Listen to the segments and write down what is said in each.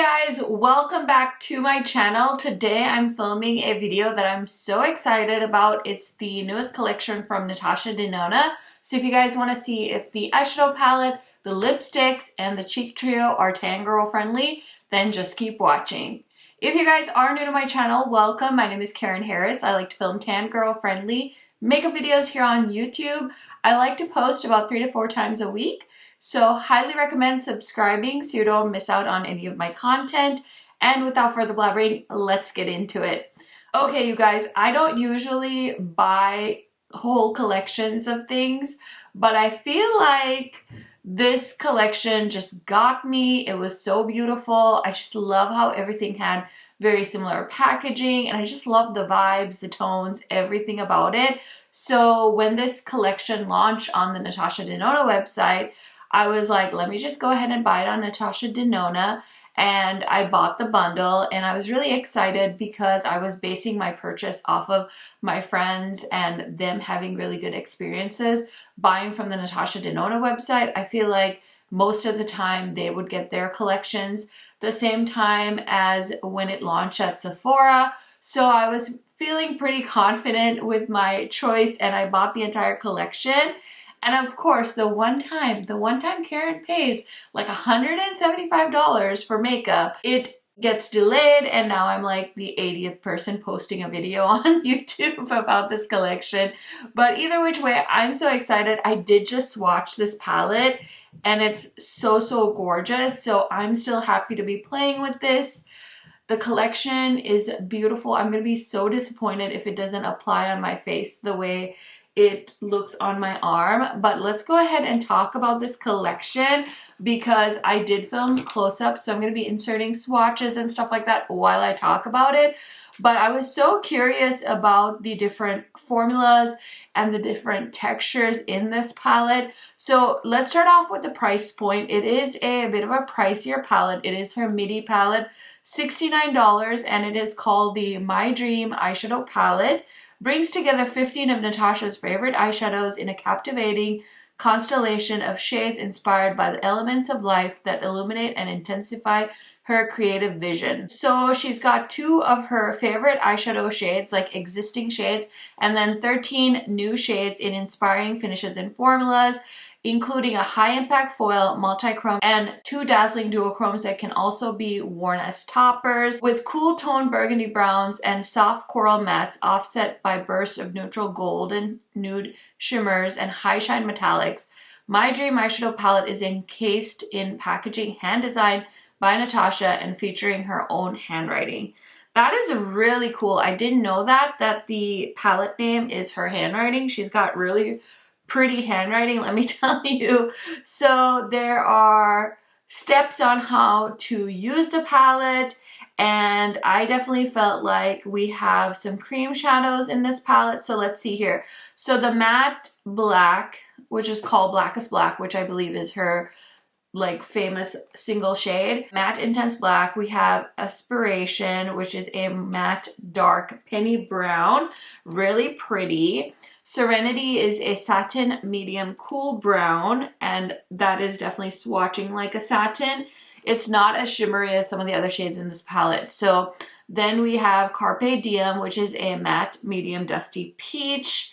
guys, welcome back to my channel. Today I'm filming a video that I'm so excited about. It's the newest collection from Natasha Denona. So if you guys want to see if the eyeshadow palette, the lipsticks, and the cheek trio are tan girl friendly, then just keep watching. If you guys are new to my channel, welcome. My name is KARENHARRIS. I like to film tan girl friendly makeup videos here on YouTube. I like to post about 3 to 4 times a week. So highly recommend subscribing so you don't miss out on any of my content. And without further blabbering, let's get into it. Okay, you guys, I don't usually buy whole collections of things, but I feel like this collection just got me. It was so beautiful. I just love how everything had very similar packaging, and I just love the vibes, the tones, everything about it. So when this collection launched on the Natasha Denona website, I was like, let me just go ahead and buy it on Natasha Denona, and I bought the bundle, and I was really excited because I was basing my purchase off of my friends and them having really good experiences buying from the Natasha Denona website. I feel like most of the time they would get their collections the same time as when it launched at Sephora. So I was feeling pretty confident with my choice, and I bought the entire collection. And of course, the one time Karen pays like $175 for makeup, it gets delayed, and now I'm like the 80th person posting a video on YouTube about this collection. But either which way, I'm so excited. I did just swatch this palette, and it's so gorgeous. So I'm still happy to be playing with this. The collection is beautiful. I'm going to be so disappointed if it doesn't apply on my face the way it looks on my arm. But let's go ahead and talk about this collection because I did film close-ups, so I'm going to be inserting swatches and stuff like that while I talk about it. But I was so curious about the different formulas and the different textures in this palette. So let's start off with the price point. It is a bit of a pricier palette. It is her midi palette, $69, and it is called the My Dream Eyeshadow Palette. Brings together 15 of Natasha's favorite eyeshadows in a captivating constellation of shades inspired by the elements of life that illuminate and intensify her creative vision. So she's got 2 of her favorite eyeshadow shades, like existing shades, and then 13 new shades in inspiring finishes and formulas, including a high-impact foil, multi-chrome, and 2 dazzling duochromes that can also be worn as toppers, with cool toned burgundy browns and soft coral mattes offset by bursts of neutral golden nude shimmers and high-shine metallics. My Dream Eyeshadow Palette is encased in packaging hand-designed by Natasha and featuring her own handwriting. That is really cool. I didn't know that the palette name is her handwriting. She's got really pretty handwriting, let me tell you. So there are steps on how to use the palette, and I definitely felt like we have some cream shadows in this palette. So let's see here. So the matte black, which is called Blackest Black, which I believe is her like famous single shade. Matte Intense Black. We have Aspiration, which is a matte dark penny brown, really pretty. Serenity is a satin medium cool brown, and that is definitely swatching like a satin. It's not as shimmery as some of the other shades in this palette. So then we have Carpe Diem, which is a matte medium dusty peach,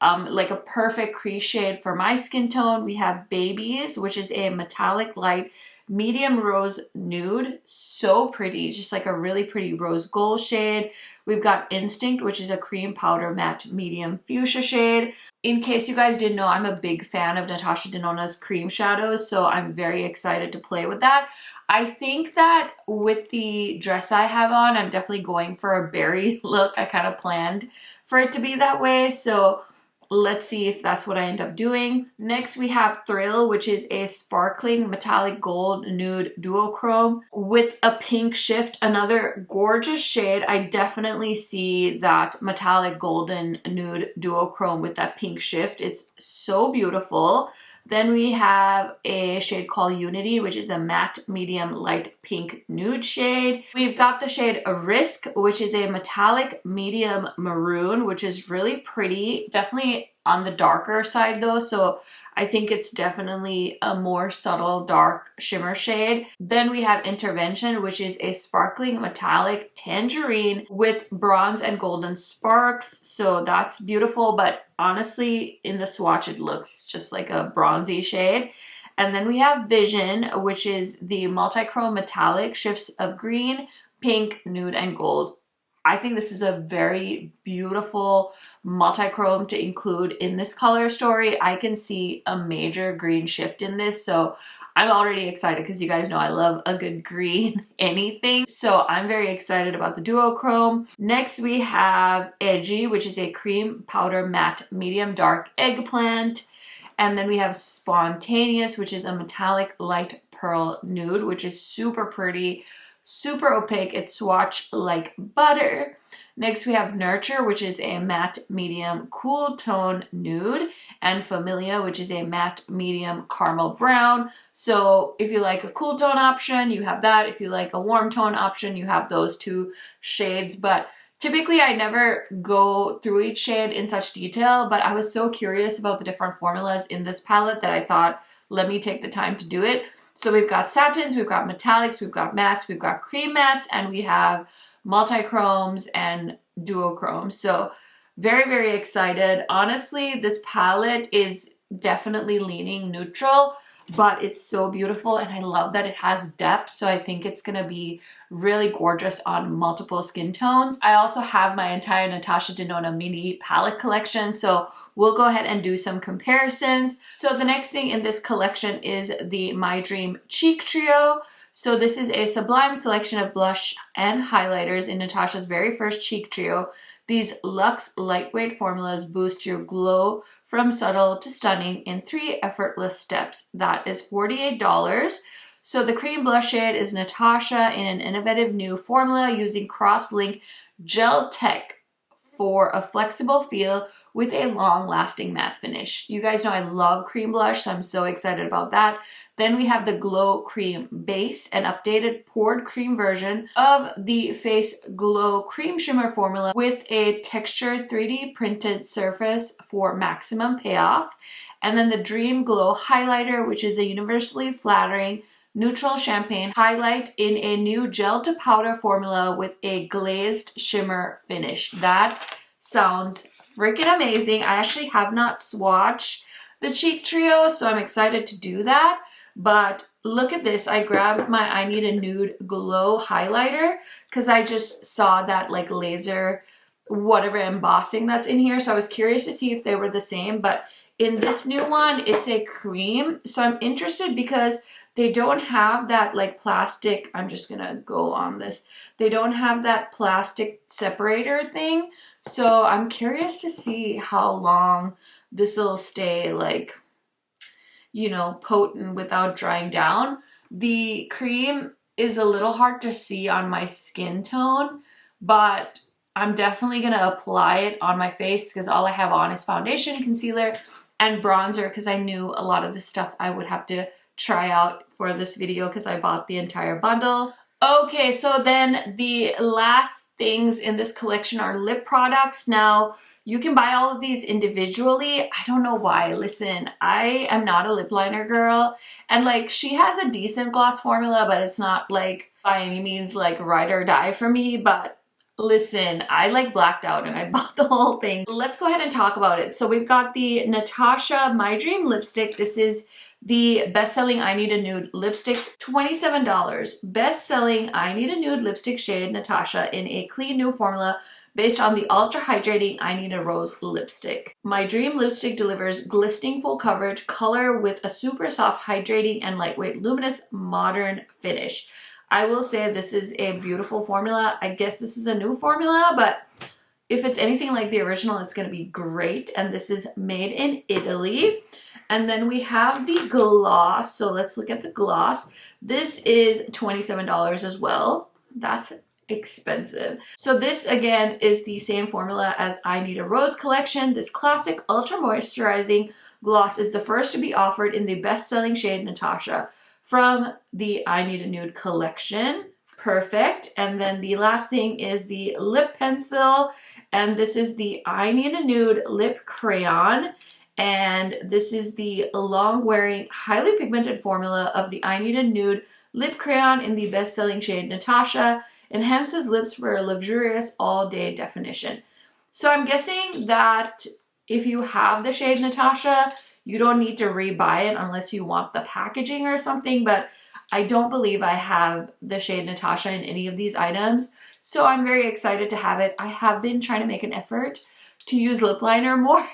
like a perfect crease shade for my skin tone. We have Babies, which is a metallic light medium rose nude, so pretty. It's just like a really pretty rose gold shade. We've got Instinct, which is a cream powder matte medium fuchsia shade. In case you guys didn't know, I'm a big fan of Natasha Denona's cream shadows, so I'm very excited to play with that. I think that with the dress I have on, I'm definitely going for a berry look. I kind of planned for it to be that way, so let's see if that's what I end up doing. Next, we have Thrill, which is a sparkling metallic gold nude duochrome with a pink shift. Another gorgeous shade. I definitely see that metallic golden nude duochrome with that pink shift. It's so beautiful. Then we have a shade called Unity, which is a matte medium light pink nude shade. We've got the shade Risk, which is a metallic medium maroon, which is really pretty. Definitely on the darker side though, so I think it's definitely a more subtle dark shimmer shade. Then we have Intervention, which is a sparkling metallic tangerine with bronze and golden sparks, so that's beautiful, but honestly in the swatch it looks just like a bronzy shade. And then we have Vision, which is the multi-chrome metallic shifts of green, pink, nude, and gold. I think this is a very beautiful multi-chrome to include in this color story. I can see a major green shift in this, so I'm already excited because you guys know I love a good green anything. So I'm very excited about the duochrome. Next we have Edgy, which is a cream powder matte medium dark eggplant. And then we have Spontaneous, which is a metallic light pearl nude, which is super pretty, super opaque. It's swatched like butter. Next we have Nurture, which is a matte medium cool tone nude, and Familia, which is a matte medium caramel brown. So if you like a cool tone option, you have that. If you like a warm tone option, you have those two shades. But typically I never go through each shade in such detail, but I was so curious about the different formulas in this palette that I thought, let me take the time to do it. So we've got satins, we've got metallics, we've got mattes, we've got cream mattes, and we have multi-chromes and duochromes. So very, very excited. Honestly, this palette is definitely leaning neutral, but it's so beautiful and I love that it has depth, so I think it's gonna be really gorgeous on multiple skin tones. I also have my entire Natasha Denona mini palette collection, so we'll go ahead and do some comparisons. So the next thing in this collection is the My Dream Cheek Trio. So this is a sublime selection of blush and highlighters in Natasha's very first cheek trio. These luxe lightweight formulas boost your glow from subtle to stunning in 3 effortless steps. That is $48. So the cream blush shade is Natasha in an innovative new formula using cross-link gel tech for a flexible feel with a long-lasting matte finish. You guys know I love cream blush, so I'm so excited about that. Then we have the Glow Cream Base, an updated poured cream version of the Face Glow Cream Shimmer formula with a textured 3D printed surface for maximum payoff. And then the Dream Glow Highlighter, which is a universally flattering neutral champagne highlight in a new gel to powder formula with a glazed shimmer finish. That sounds freaking amazing. I actually have not swatched the cheek trio, so I'm excited to do that. But look at this. I grabbed my I Need a Nude Glow highlighter because I just saw that like laser whatever embossing that's in here, so I was curious to see if they were the same. But in this new one, it's a cream, so I'm interested because they don't have that like plastic, I'm just gonna go on this, they don't have that plastic separator thing, so I'm curious to see how long this will stay like, you know, potent without drying down. The cream is a little hard to see on my skin tone, but I'm definitely gonna apply it on my face because all I have on is foundation, concealer, and bronzer because I knew a lot of the stuff I would have to try out for this video because I bought the entire bundle. Okay, so then the last things in this collection are lip products. Now, you can buy all of these individually. I don't know why. Listen, I am not a lip liner girl, and like she has a decent gloss formula, but it's not like by any means like ride or die for me. But listen, I like blacked out and I bought the whole thing. Let's go ahead and talk about it. So we've got the Natasha My Dream lipstick. This is the best-selling I Need a Nude lipstick, $27. Best-selling I Need a Nude lipstick shade Natasha in a clean new formula based on the ultra hydrating I Need a Rose lipstick. My Dream lipstick delivers glistening full coverage color with a super soft hydrating and lightweight luminous modern finish. I will say this is a beautiful formula. I guess this is a new formula, but if it's anything like the original, it's going to be great. And this is made in Italy. And then we have the gloss. So let's look at the gloss. This is $27 as well. That's expensive. So this again is the same formula as I Need a Rose collection. This classic ultra moisturizing gloss is the first to be offered in the best-selling shade Natasha from the I Need a Nude collection. Perfect. And then the last thing is the lip pencil, and this is the I Need a Nude Lip Crayon. And this is the long-wearing, highly pigmented formula of the I Need a Nude Lip Crayon in the best-selling shade Natasha. Enhances lips for a luxurious all-day definition. So I'm guessing that if you have the shade Natasha, you don't need to rebuy it unless you want the packaging or something, but I don't believe I have the shade Natasha in any of these items. So I'm very excited to have it. I have been trying to make an effort to use lip liner more.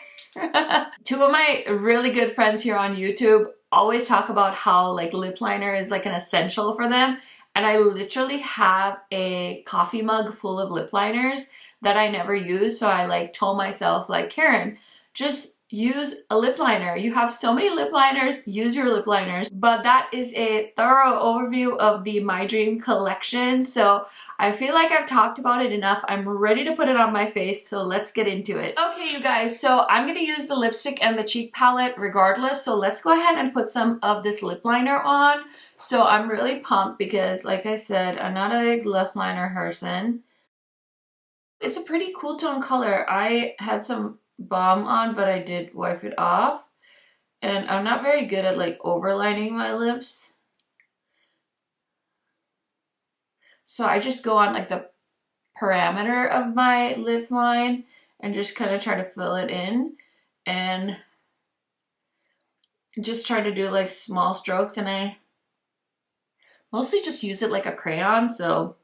Two of my really good friends here on YouTube always talk about how like lip liner is like an essential for them. And I literally have a coffee mug full of lip liners that I never use. So I like told myself like, Karen, just use a lip liner. You have so many lip liners, use your lip liners. But that is a thorough overview of the My Dream collection. So I feel like I've talked about it enough. I'm ready to put it on my face, so let's get into it. Okay, you guys, so I'm gonna use the lipstick and the cheek palette regardless. So let's go ahead and put some of this lip liner on. So I'm really pumped because, like I said, I'm not a big lip liner person. It's a pretty cool tone color. I had some balm on, but I did wipe it off. And I'm not very good at like overlining my lips. So I just go on like the parameter of my lip line and just kind of try to fill it in and just try to do like small strokes, and I mostly just use it like a crayon. So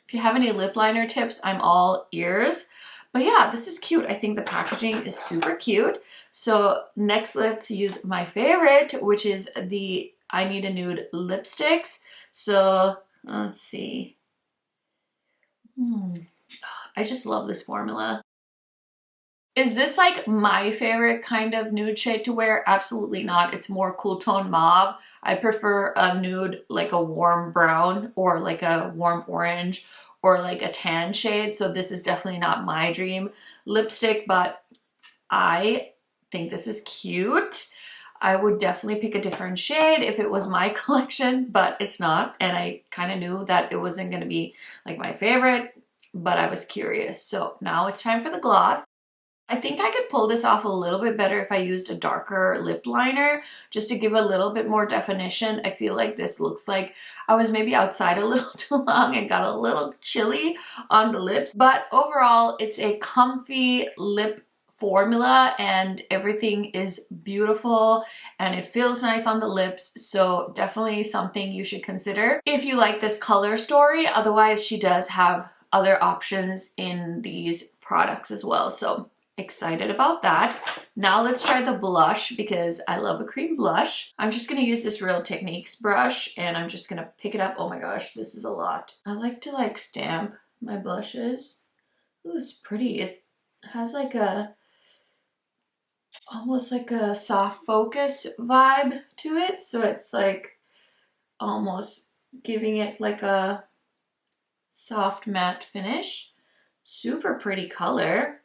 if you have any lip liner tips, I'm all ears. But yeah, this is cute. I think the packaging is super cute. So next, let's use my favorite, which is the I Need a Nude lipsticks. So let's see. I just love this formula. Is this like my favorite kind of nude shade to wear? Absolutely not. It's more cool tone mauve. I prefer a nude like a warm brown or like a warm orange or like a tan shade. So this is definitely not my dream lipstick, but I think this is cute. I would definitely pick a different shade if it was my collection, but it's not. And I kind of knew that it wasn't going to be like my favorite, but I was curious. So now it's time for the gloss. I think I could pull this off a little bit better if I used a darker lip liner just to give a little bit more definition. I feel like this looks like I was maybe outside a little too long and got a little chilly on the lips. But overall, it's a comfy lip formula and everything is beautiful and it feels nice on the lips. So definitely something you should consider if you like this color story. Otherwise, she does have other options in these products as well. So excited about that. Now let's try the blush because I love a cream blush. I'm just gonna use this Real Techniques brush and I'm just gonna pick it up. Oh my gosh, this is a lot. I like to like stamp my blushes. Ooh, it's pretty. It has like a almost like a soft focus vibe to it. So it's like almost giving it like a soft matte finish. Super pretty color.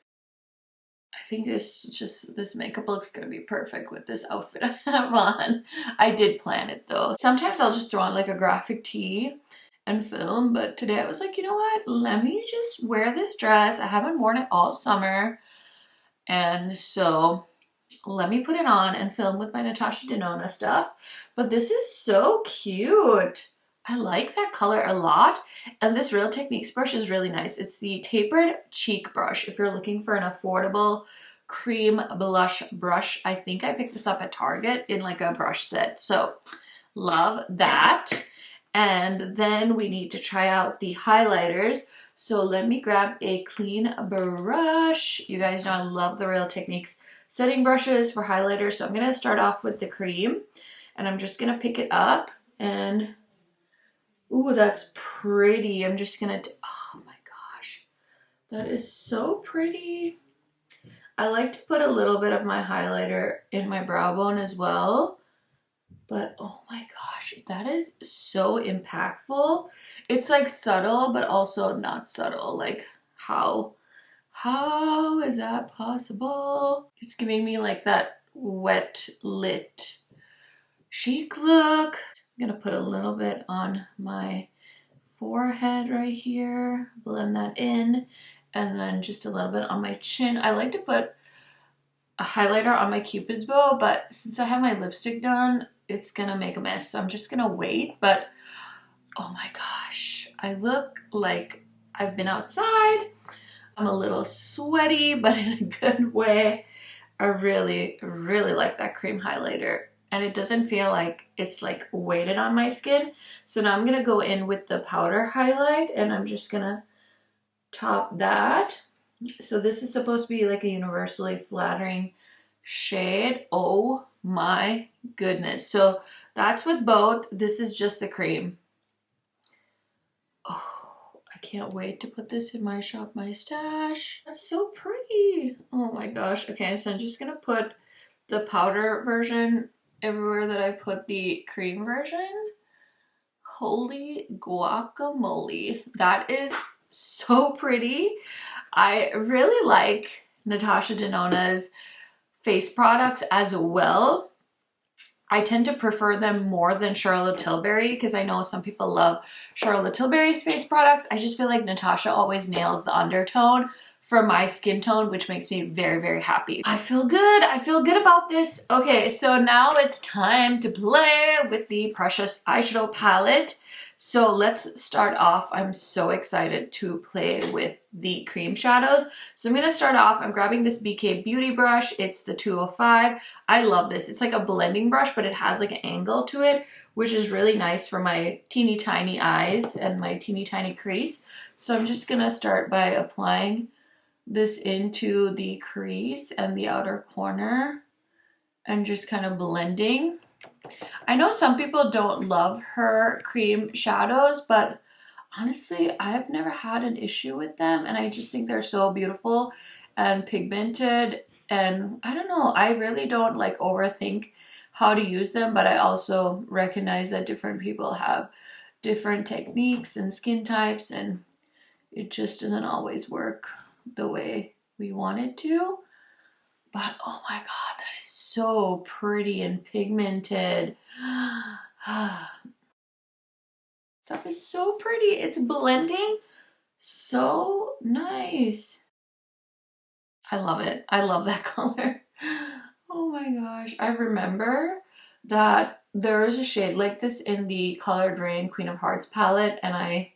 I think this makeup looks gonna be perfect with this outfit I have on. I did plan it though. Sometimes I'll just throw on like a graphic tee and film, but today I was like, you know what? Let me just wear this dress. I haven't worn it all summer. And so let me put it on and film with my Natasha Denona stuff. But this is so cute. I like that color a lot. And this Real Techniques brush is really nice. It's the tapered cheek brush. If you're looking for an affordable cream blush brush, I think I picked this up at Target in like a brush set. So love that. And then we need to try out the highlighters. So let me grab a clean brush. You guys know I love the Real Techniques setting brushes for highlighters. So I'm going to start off with the cream and I'm just going to pick it up and ooh, that's pretty. I'm just gonna, oh my gosh, that is so pretty. I like to put a little bit of my highlighter in my brow bone as well, but oh my gosh, that is so impactful. It's like subtle, but also not subtle. Like how is that possible? It's giving me like that wet lit chic look. I'm gonna put a little bit on my forehead right here, blend that in, and then just a little bit on my chin. I like to put a highlighter on my Cupid's bow, but since I have my lipstick done, it's gonna make a mess, so I'm just gonna wait. But oh my gosh, I look like I've been outside. I'm a little sweaty, but in a good way. I really, really like that cream highlighter, and it doesn't feel like it's like weighted on my skin. So now I'm gonna go in with the powder highlight, and I'm just gonna top that. So this is supposed to be like a universally flattering shade. Oh my goodness. So that's with both. This is just the cream. Oh, I can't wait to put this in my shop, my stash. That's so pretty. Oh my gosh. Okay, so I'm just gonna put the powder version everywhere that I put the cream version. Holy guacamole. That is so pretty. I really like Natasha Denona's face products as well. I tend to prefer them more than Charlotte Tilbury because I know some people love Charlotte Tilbury's face products. I just feel like Natasha always nails the undertone for my skin tone, which makes me very, very happy. I feel good. I feel good about this. Okay, so now it's time to play with the Precious eyeshadow palette. So let's start off. I'm so excited to play with the cream shadows. So I'm going to start off. I'm grabbing this BK Beauty brush. It's the 205. I love this. It's like a blending brush, but it has like an angle to it, which is really nice for my teeny tiny eyes and my teeny tiny crease. So I'm just going to start by applying this into the crease and the outer corner and just kind of blending. I know some people don't love her cream shadows, but honestly, I've never had an issue with them, and I just think they're so beautiful and pigmented, and I don't know, I really don't like overthink how to use them, but I also recognize that different people have different techniques and skin types, and it just doesn't always work the way we want it to. But oh my god, that is so pretty and pigmented. That is so pretty. It's blending so nice. I love it. I love that color. Oh my gosh. I remember that there is a shade like this in the Colored Rain Queen of Hearts palette, and I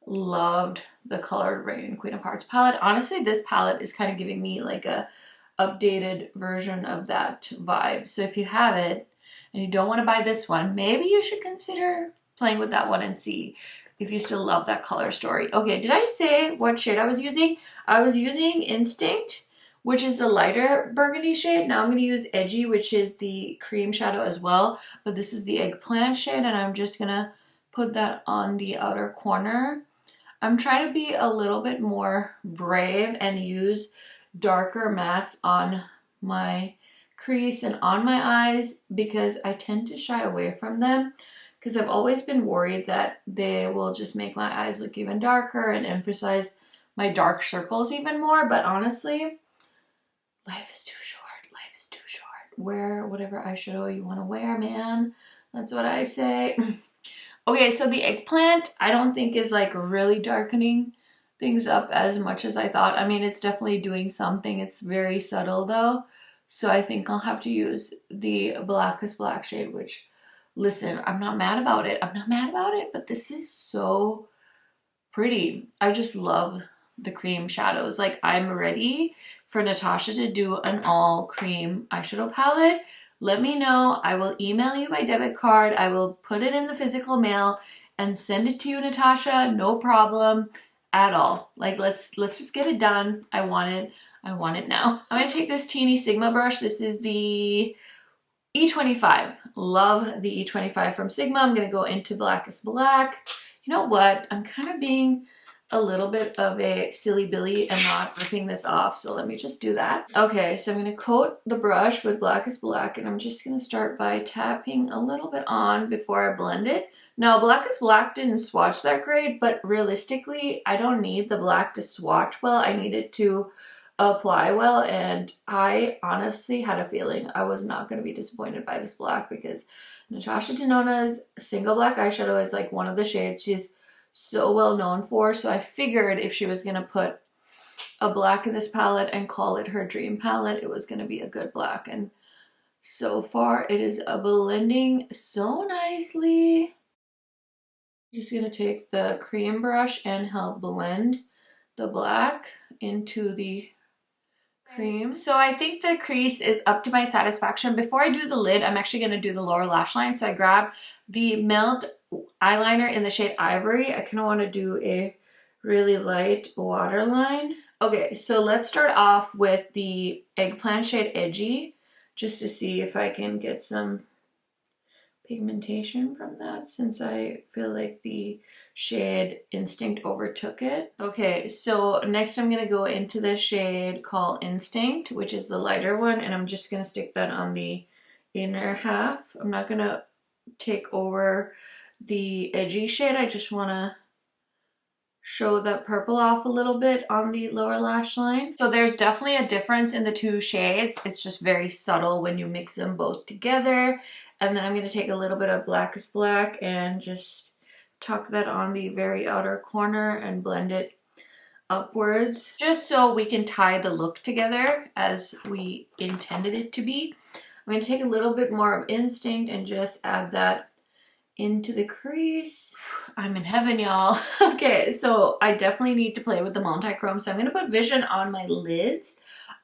loved the Colored Rain Queen of Hearts palette. Honestly, this palette is kind of giving me like a updated version of that vibe. So if you have it and you don't want to buy this one, maybe you should consider playing with that one and see if you still love that color story. Okay, did I say what shade I was using? I was using Instinct, which is the lighter burgundy shade. Now I'm going to use Edgy, which is the cream shadow as well, but this is the Eggplant shade, and I'm just going to put that on the outer corner. I'm trying to be a little bit more brave and use darker mattes on my crease and on my eyes because I tend to shy away from them because I've always been worried that they will just make my eyes look even darker and emphasize my dark circles even more. But honestly, life is too short. Life is too short. Wear whatever eyeshadow you want to wear, man. That's what I say. Okay, so the Eggplant I don't think is like really darkening things up as much as I thought. I mean, it's definitely doing something. It's very subtle though. So I think I'll have to use the Blackest Black shade, which, listen, I'm not mad about it. I'm not mad about it, but this is so pretty. I just love the cream shadows. Like, I'm ready for Natasha to do an all cream eyeshadow palette. Let me know. I will email you my debit card. I will put it in the physical mail and send it to you, Natasha. No problem at all. Like, let's just get it done. I want it. I want it now. I'm gonna take this teeny Sigma brush. This is the E25. Love the E25 from Sigma. I'm gonna go into Blackest Black. You know what? I'm kind of being a little bit of a silly Billy and not ripping this off, so let me just do that. Okay, so I'm gonna coat the brush with Blackest Black, and I'm just gonna start by tapping a little bit on before I blend it. Now, Blackest Black didn't swatch that great, but realistically, I don't need the black to swatch well. I need it to apply well, and I honestly had a feeling I was not going to be disappointed by this black because Natasha Denona's single black eyeshadow is like one of the shades she's so well known for. So I figured if she was going to put a black in this palette and call it her dream palette, it was going to be a good black. And so far it is blending so nicely. Just going to take the cream brush and help blend the black into the cream. So I think the crease is up to my satisfaction. Before I do the lid, I'm actually going to do the lower lash line. So I grabbed the Melt eyeliner in the shade Ivory. I kind of want to do a really light waterline. Okay, so let's start off with the Eggplant shade Edgy, just to see if I can get some pigmentation from that, since I feel like the shade Instinct overtook it. Okay, so next I'm going to go into the shade called Instinct, which is the lighter one, and I'm just going to stick that on the inner half. I'm not going to take over the edgy shade. I just want to show that purple off a little bit on the lower lash line. So there's definitely a difference in the two shades. It's just very subtle when you mix them both together. And then I'm going to take a little bit of Blackest Black and just tuck that on the very outer corner and blend it upwards, just so we can tie the look together as we intended it to be. I'm going to take a little bit more of Instinct and just add that into the crease. I'm in heaven, y'all. Okay, so I definitely need to play with the multi-chrome. So I'm going to put Vision on my lids.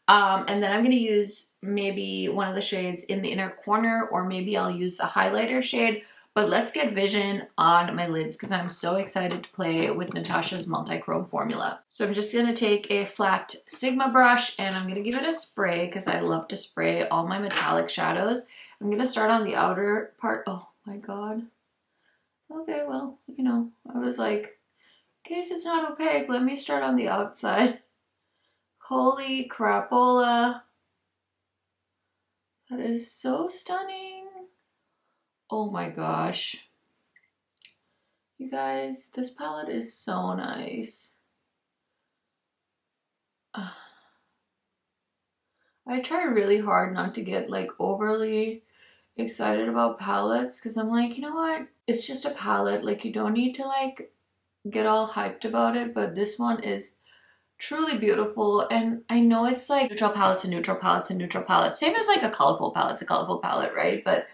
And then I'm going to use maybe one of the shades in the inner corner, or maybe I'll use the highlighter shade. But let's get Vision on my lids because I'm so excited to play with Natasha's multi-chrome formula. So I'm just going to take a flat Sigma brush and I'm going to give it a spray because I love to spray all my metallic shadows. I'm going to start on the outer part. Oh my god. Okay, well, you know, I was like, in case it's not opaque, let me start on the outside. Holy crapola. That is so stunning. Oh my gosh. You guys, this palette is so nice. I try really hard not to get like overly excited about palettes because I'm like, you know what? It's just a palette. Like, you don't need to like get all hyped about it, but this one is truly beautiful. And I know it's like neutral palettes and neutral palettes and neutral palettes, same as like a colorful palette. It's a colorful palette, right? But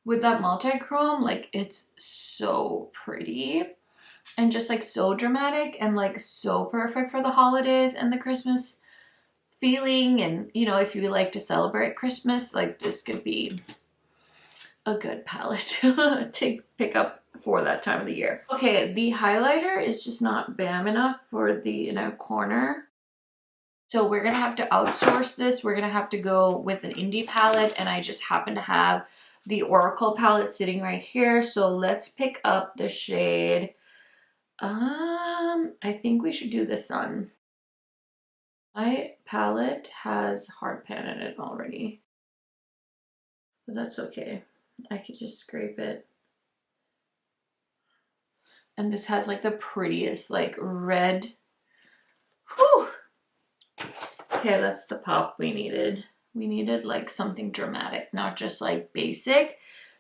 with that multi-chrome, like, it's so pretty and just like so dramatic and like so perfect for the holidays and the Christmas feeling. And you know, if you like to celebrate Christmas, like, this could be a good palette to pick up for that time of the year. Okay, the highlighter is just not bam enough for the inner corner. So we're gonna have to outsource this. We're gonna have to go with an indie palette, and I just happen to have the Oracle palette sitting right here. So let's pick up the shade. I think we should do the Sun. My palette has hard pan in it already, but that's okay. I could just scrape it. And this has like the prettiest like red. Whew. Okay, that's the pop we needed. We needed like something dramatic, not just like basic.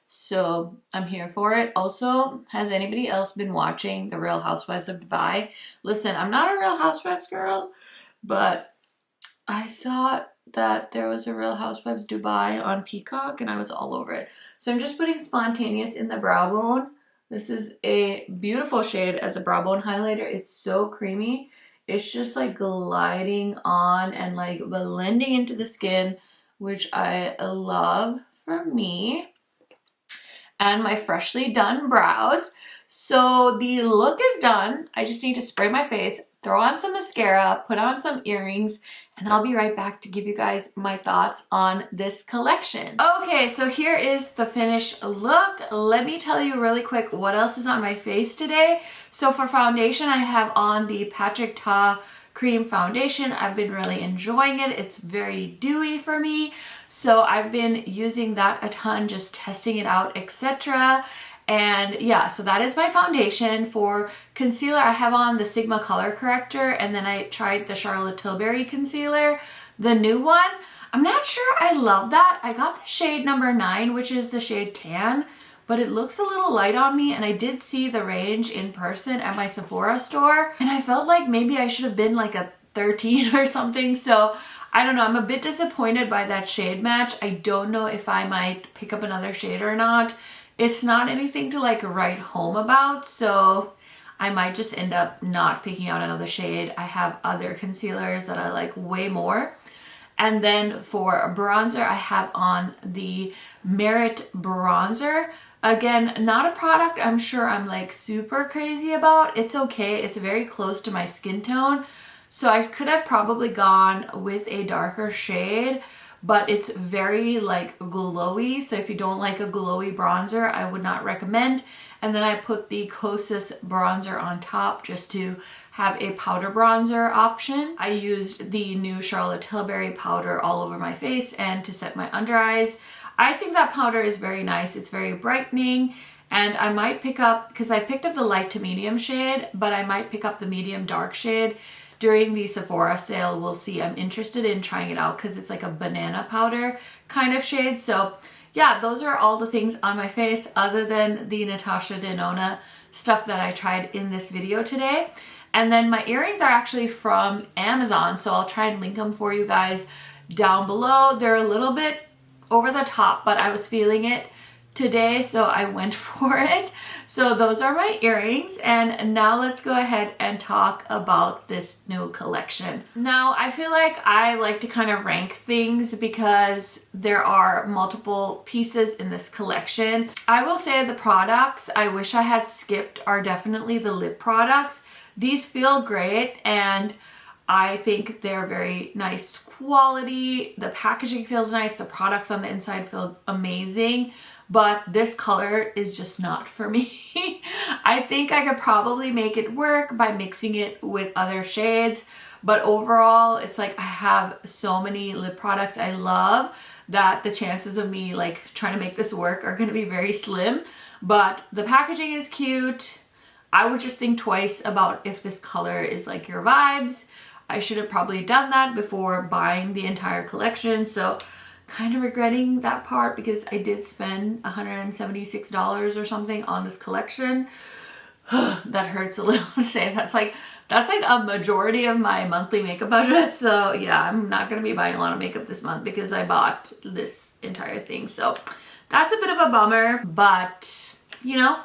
So I'm here for it. Also, has anybody else been watching The Real Housewives of Dubai? Listen, I'm not a Real Housewives girl, but I saw that there was a Real Housewives Dubai on Peacock and I was all over it. So I'm just putting Spontaneous in the brow bone. This is a beautiful shade as a brow bone highlighter. It's so creamy. It's just like gliding on and like blending into the skin, which I love for me. And my freshly done brows. So the look is done. I just need to spray my face, throw on some mascara, put on some earrings, and I'll be right back to give you guys my thoughts on this collection. Okay, so here is the finished look. Let me tell you really quick what else is on my face today. So for foundation, I have on the Patrick Ta Cream Foundation. I've been really enjoying it. It's very dewy for me. So I've been using that a ton, just testing it out, etc. And yeah, so that is my foundation. For concealer, I have on the Sigma Color Corrector, and then I tried the Charlotte Tilbury concealer, the new one. I'm not sure I love that. I got the shade number 9, which is the shade Tan, but it looks a little light on me, and I did see the range in person at my Sephora store, and I felt like maybe I should have been like a 13 or something. So I don't know, I'm a bit disappointed by that shade match. I don't know if I might pick up another shade or not. It's not anything to like write home about, so I might just end up not picking out another shade. I have other concealers that I like way more. And then for bronzer, I have on the Merit bronzer. Again, not a product I'm sure I'm like super crazy about. It's okay, it's very close to my skin tone. So I could have probably gone with a darker shade, but it's very like glowy. So if you don't like a glowy bronzer, I would not recommend. And then I put the Kosas bronzer on top just to have a powder bronzer option. I used the new Charlotte Tilbury powder all over my face and to set my under eyes. I think that powder is very nice. It's very brightening, and I might pick up, because I picked up the light to medium shade, but I might pick up the medium dark shade during the Sephora sale. We'll see. I'm interested in trying it out because it's like a banana powder kind of shade. So yeah, those are all the things on my face other than the Natasha Denona stuff that I tried in this video today. And then my earrings are actually from Amazon, so I'll try and link them for you guys down below. They're a little bit over the top, but I was feeling it today, so I went for it. So those are my earrings, and now let's go ahead and talk about this new collection. Now, I feel like I like to kind of rank things because there are multiple pieces in this collection. I will say the products I wish I had skipped are definitely the lip products. These feel great, and I think they're very nice quality. The packaging feels nice. The products on the inside feel amazing, but this color is just not for me. I think I could probably make it work by mixing it with other shades, but overall, it's like I have so many lip products I love that the chances of me like trying to make this work are gonna be very slim, but the packaging is cute. I would just think twice about if this color is like your vibes. I should have probably done that before buying the entire collection. So kind of regretting that part because I did spend $176 or something on this collection. That hurts a little to say. That's like a majority of my monthly makeup budget. So yeah, I'm not going to be buying a lot of makeup this month because I bought this entire thing. So that's a bit of a bummer, but you know,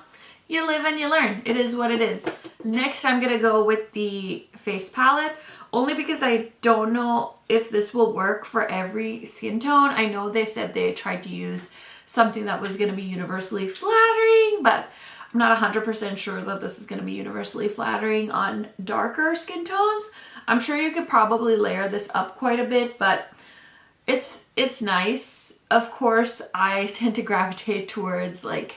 you live and you learn. It is what it is. Next, I'm gonna go with the face palette, only because I don't know if this will work for every skin tone. I know they said they tried to use something that was gonna be universally flattering, but I'm not 100% sure that this is gonna be universally flattering on darker skin tones. I'm sure you could probably layer this up quite a bit, but it's nice. Of course, I tend to gravitate towards like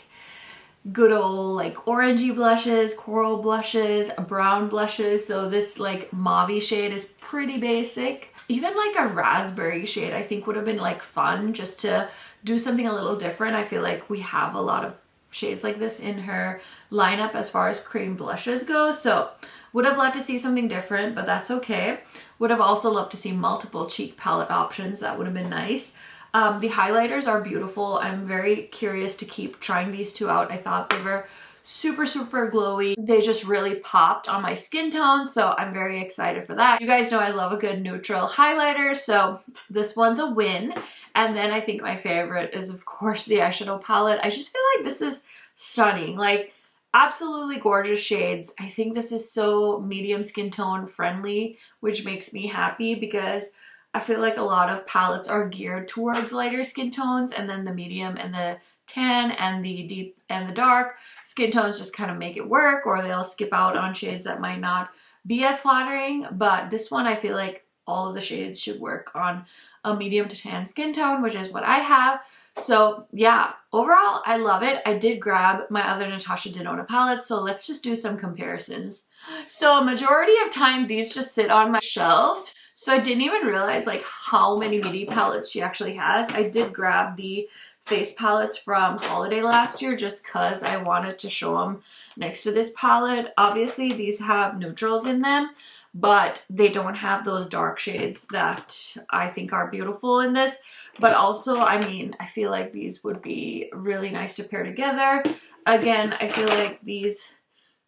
good old like orangey blushes, coral blushes, brown blushes. So this like mauve shade is pretty basic. Even like a raspberry shade I think would have been like fun just to do something a little different. I feel like we have a lot of shades like this in her lineup as far as cream blushes go. So would have loved to see something different, but that's okay. Would have also loved to see multiple cheek palette options. That would have been nice. The highlighters are beautiful. I'm very curious to keep trying these two out. I thought they were super, super glowy. They just really popped on my skin tone, so I'm very excited for that. You guys know I love a good neutral highlighter, so this one's a win. And then I think my favorite is, of course, the eyeshadow palette. I just feel like this is stunning. Like, absolutely gorgeous shades. I think this is so medium skin tone friendly, which makes me happy because I feel like a lot of palettes are geared towards lighter skin tones, and then the medium and the tan and the deep and the dark skin tones just kind of make it work, or they'll skip out on shades that might not be as flattering. But this one, I feel like all of the shades should work on a medium to tan skin tone, which is what I have. So yeah, overall, I love it. I did grab my other Natasha Denona palettes, so let's just do some comparisons. So a majority of time, these just sit on my shelf. So I didn't even realize like how many beauty palettes she actually has. I did grab the face palettes from holiday last year just because I wanted to show them next to this palette. Obviously, these have neutrals in them, but they don't have those dark shades that I think are beautiful in this. But also, I mean, I feel like these would be really nice to pair together. Again, I feel like these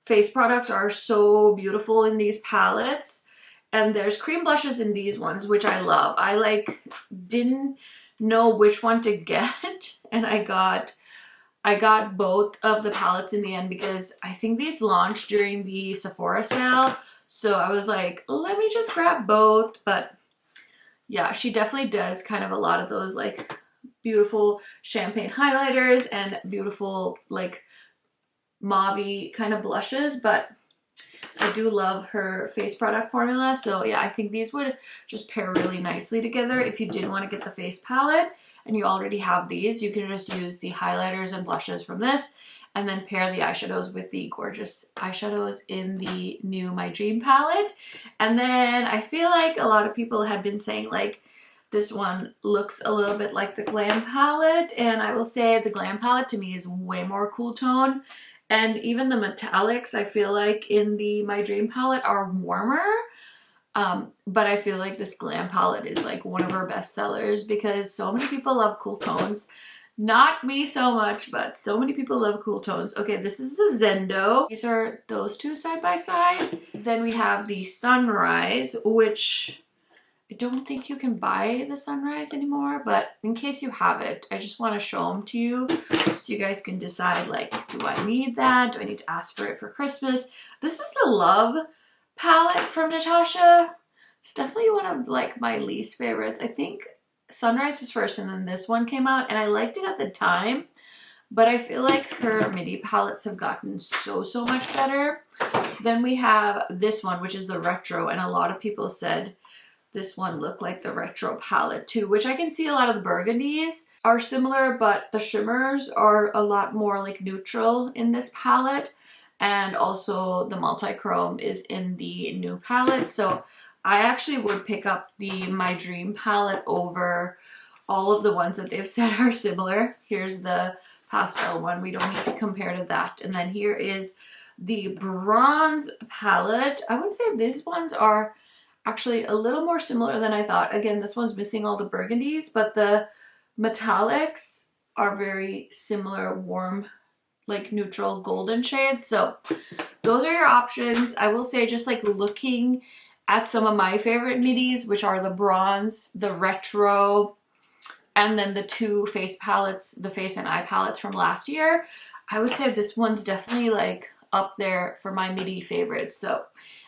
face products are so beautiful in these palettes. And there's cream blushes in these ones, which I love. I like didn't know which one to get, and I got both of the palettes in the end because I think these launched during the Sephora sale. So I was like, let me just grab both. But yeah, she definitely does kind of a lot of those like beautiful champagne highlighters and beautiful like mauve-y kind of blushes. But I do love her face product formula. So yeah, I think these would just pair really nicely together. If you didn't want to get the face palette and you already have these, you can just use the highlighters and blushes from this and then pair the eyeshadows with the gorgeous eyeshadows in the new My Dream palette. And then I feel like a lot of people have been saying like, this one looks a little bit like the Glam palette, and I will say the Glam palette to me is way more cool tone. And even the metallics, I feel like in the My Dream palette are warmer. But I feel like this Glam palette is like one of our best sellers because so many people love cool tones. Not me so much, but so many people love cool tones. Okay, this is the Zendo. These are those two side by side. Then we have the Sunrise, which I don't think you can buy the Sunrise anymore, but in case you have it, I just want to show them to you so you guys can decide like, do I need that? Do I need to ask for it for Christmas? This is the Love palette from Natasha. It's definitely one of like my least favorites. I think Sunrise was first and then this one came out and I liked it at the time, but I feel like her midi palettes have gotten so much better. Then we have this one, which is the Retro, and a lot of people said this one looked like the Retro palette too, which I can see a lot of the burgundies are similar, but the shimmers are a lot more like neutral in this palette. And also the multi-chrome is in the new palette. So I actually would pick up the My Dream palette over all of the ones that they've said are similar. Here's the pastel one. We don't need to compare to that. And then here is the bronze palette. I would say these ones are actually a little more similar than I thought. Again, this one's missing all the burgundies, but the metallics are very similar, warm, like neutral golden shades. So those are your options. I will say, just like looking at some of my favorite midis, which are the bronze, the Retro, and then the two face palettes, the face and eye palettes from last year, I would say this one's definitely like up there for my midi favorites. So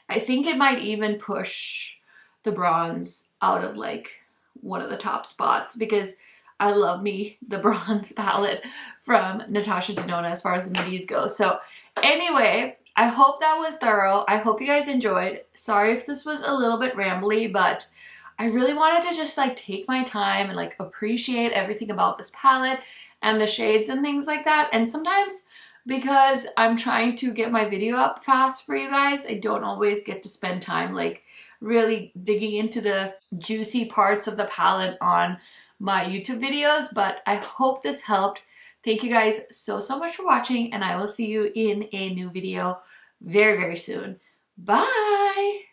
I think it might even push the bronze out of like one of the top spots because I love me the bronze palette from Natasha Denona as far as the midis go. So anyway, I hope that was thorough. I hope you guys enjoyed. Sorry if this was a little bit rambly, but I really wanted to just like take my time and like appreciate everything about this palette and the shades and things like that. And sometimes because I'm trying to get my video up fast for you guys, I don't always get to spend time like really digging into the juicy parts of the palette on my YouTube videos, but I hope this helped. Thank you guys so much for watching, and I will see you in a new video very soon. Bye!